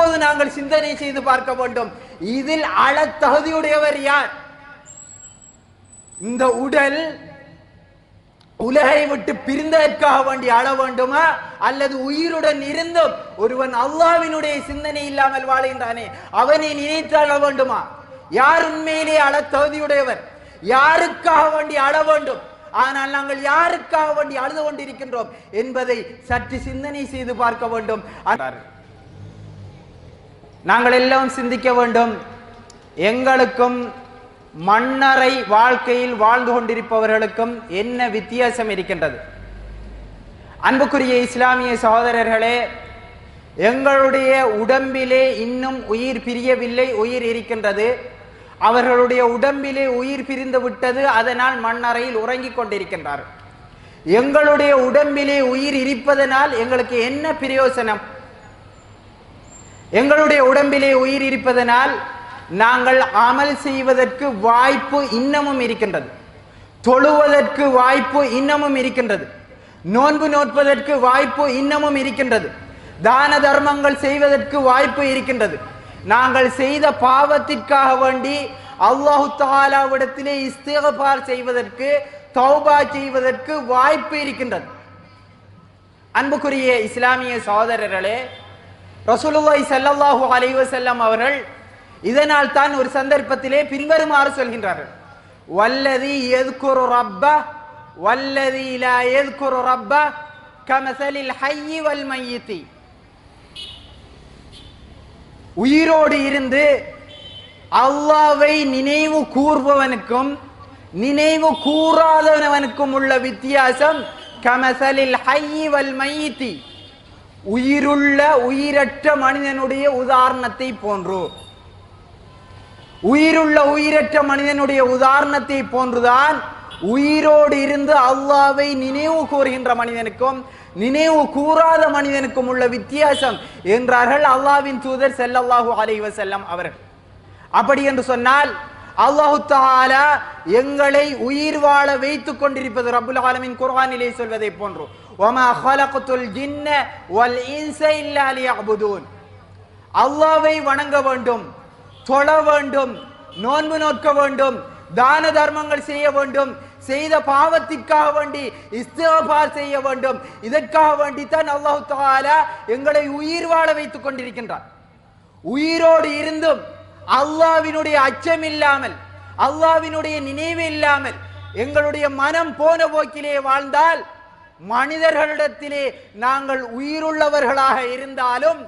இப்போது நாங்கள் சிந்தனை செய்து பார்க்க வேண்டும், இதில் அழ தகுதியுடையவர் யார்? இந்த உடல் உலகை விட்டு பிரிந்ததற்காக வேண்டி அழ வேண்டுமா, அல்லது உயிருடன் இருந்தும் ஒருவன் அல்லாஹ்வினுடைய சிந்தனை இல்லாமல் வாழ்கின்றானே அவனை நினைத்து அழ வேண்டுமா? யார் உண்மையிலே அழ தகுதியுடையவர்? யாருக்காக வேண்டி அழ வேண்டும்? ஆனால் நாங்கள் யாருக்காக வேண்டி அழுது கொண்டிருக்கின்றோம் என்பதை சற்று சிந்தனை செய்து பார்க்க வேண்டும். நாங்கள் எல்லாம் சிந்திக்க வேண்டும். எங்களுக்கும் மன்னரை வாழ்க்கையில் வாழ்ந்து கொண்டிருப்பவர்களுக்கும் என்ன வித்தியாசம் இருக்கின்றது? அன்புக்குரிய இஸ்லாமிய சகோதரர்களே, எங்களுடைய உடம்பிலே இன்னும் உயிர் பிரியவில்லை, உயிர் இருக்கின்றது. அவர்களுடைய உடம்பிலே உயிர் பிரிந்து விட்டது, அதனால் மண்ணறையில் உறங்கிக் கொண்டிருக்கின்றார். எங்களுடைய உடம்பிலே உயிர் இருப்பதனால் எங்களுக்கு என்ன பிரயோசனம்? எங்களுடைய உடம்பிலே உயிர் இருப்பதனால் நாங்கள் அமல் செய்வதற்கு வாய்ப்பு இன்னமும் இருக்கின்றது, தொழுவதற்கு வாய்ப்பு இன்னமும் இருக்கின்றது, நோன்பு நோட்பதற்கு வாய்ப்பு இன்னமும் இருக்கின்றது, தான தர்மங்கள் செய்வதற்கு வாய்ப்பு இருக்கின்றது. நாங்கள் செய்த பாவத்திற்காக வேண்டி அல்லாஹு தஆலாவிடத்திலே இஸ்திக்பார் செய்வதற்கு, தௌபா செய்வதற்கு வாய்ப்பு இருக்கின்றது. அன்புக்குரிய இஸ்லாமிய சகோதரர்களே, ரசூலுல்லாஹி ஸல்லல்லாஹு அலைஹி வஸல்லம் அவர்கள் இதனால் தான் ஒரு சந்தர்ப்பத்திலே பின்வருமாறு சொல்கின்றார்கள்: வல்லதி யذ்குரு ரப்ப வல்லதி லா யذ்குரு ரப்ப கமஸலில் ஹய்யி வல் மய்யித். உயிரோடு இருந்து அல்லாஹ்வை நினைவு கூர்பவனுக்கும் நினைவு கூறாதவனுக்கும் உள்ள வித்தியாசம் கமஸலில் ஹய்யி வல் மய்யித், உயிருள்ள உயிரற்ற மனிதனுடைய உதாரணத்தை போன்று. உயிருள்ள உயிரற்ற மனிதனுடைய உதாரணத்தை போன்றுதான் உயிரோடு இருந்து அல்லாஹ்வை நினைவு கூறுகின்ற மனிதனுக்கும் நினைவு கூறாத மனிதனுக்கும் உள்ள வித்தியாசம் என்றார்கள் அல்லாஹ்வின் தூதர் ஸல்லல்லாஹு அலைஹி வஸல்லம் அவர்கள். அப்படி என்று சொன்னால் அல்லாஹ் தஆலா எங்களை உயிர் வாழ வைத்துக் கொண்டிருப்பது ரப்புல் ஆலமீன் குர்ஆனிலே சொல்வதை போன்று, வமா ஹலக்துல் ஜின்ன வல் இன்ஸ இல்லா லியஅபுதூன். அல்லாஹ்வை வணங்க வேண்டும், தொழ வேண்டும், நோன்பு நோக்க வேண்டும், தான தர்மங்கள் செய்ய வேண்டும், செய்த பாவத்திற்காக வேண்டி இஸ்திக்பார் செய்ய வேண்டும். இதற்காக வேண்டி தான் அல்லாஹ் தஆலா எங்களை உயிர் வாழ வைத்துக் கொண்டிருக்கின்றார். உயிரோடு இருந்தும் அல்லாஹ்வினுடைய அச்சம் இல்லாமல், அல்லாஹ்வினுடைய நினைவு இல்லாமல் எங்களுடைய மனம் போன போக்கிலே வாழ்ந்தால், மனிதர்களிடத்திலே நாங்கள் உயிருள்ளவர்களாக இருந்தாலும்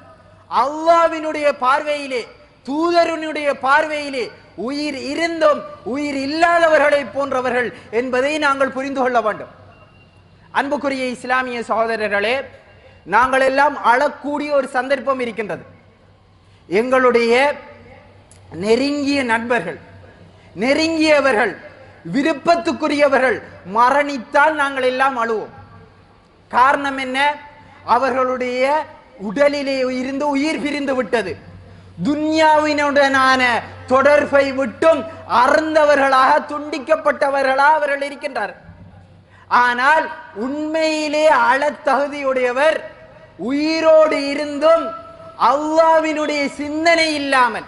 அல்லாஹ்வினுடைய பார்வையிலே, தூதருடைய பார்வையிலே உயிர் இருந்தும் உயிர் இல்லாதவர்களை போன்றவர்கள் என்பதை நாங்கள் புரிந்து கொள்ள வேண்டும். அன்புக்குரிய இஸ்லாமிய சகோதரர்களே, நாங்கள் எல்லாம் அழக்கூடிய ஒரு சந்தர்ப்பம் இருக்கின்றது. எங்களுடைய நெருங்கிய நண்பர்கள், நெருங்கியவர்கள், விருப்பத்துக்குரியவர்கள் மரணித்தால் நாங்கள் எல்லாம் அழுவோம். காரணம் என்ன? அவர்களுடைய உடலிலே இருந்து உயிர் பிரிந்து விட்டது. துன்யாவினுடனான தொடர்பை விட்டும் அறந்தவர்களாக, துண்டிக்கப்பட்டவர்களாக அவர்கள் இருக்கின்றார். ஆனால் உண்மையிலே அழ தகுதியுடையவர் உயிரோடு இருந்தும் அல்லாஹ்வினுடைய சிந்தனை இல்லாமல்,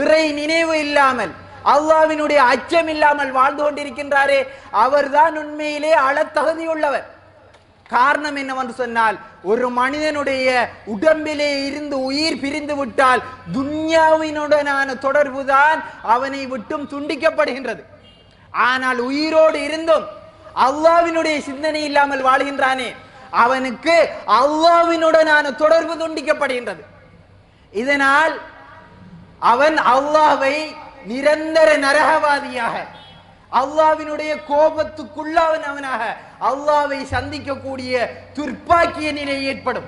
இறை நினைவு இல்லாமல், அல்லாஹ்வினுடைய அச்சம் இல்லாமல் வாழ்ந்து கொண்டிருக்கின்றாரே, அவர்தான் உண்மையிலே அழ தகுதியுள்ளவர். காரணம் என்னவென்று சொன்னால், ஒரு மனிதனுடைய உடம்பிலே இருந்து உயிர் பிரிந்து விட்டால் துன்யாவினுடனான தொடர்பு தான் அவனை விட்டும் துண்டிக்கப்படுகின்றது. ஆனால் உயிரோடு இருந்தும் அல்லாஹ்வினுடைய சிந்தனை இல்லாமல் வாழ்கின்றானே, அவனுக்கு அல்லாஹ்வினுடனான தொடர்பு துண்டிக்கப்படுகின்றது. இதனால் அவன் அல்லாஹ்வை நிரந்தர நரகவாதியாக, அல்லாஹ்வினுடைய கோபத்துக்குள்ளாவனாக அல்லாஹ்வை சந்திக்கக்கூடிய துர்ப்பாக்கிய நிலை ஏற்படும்.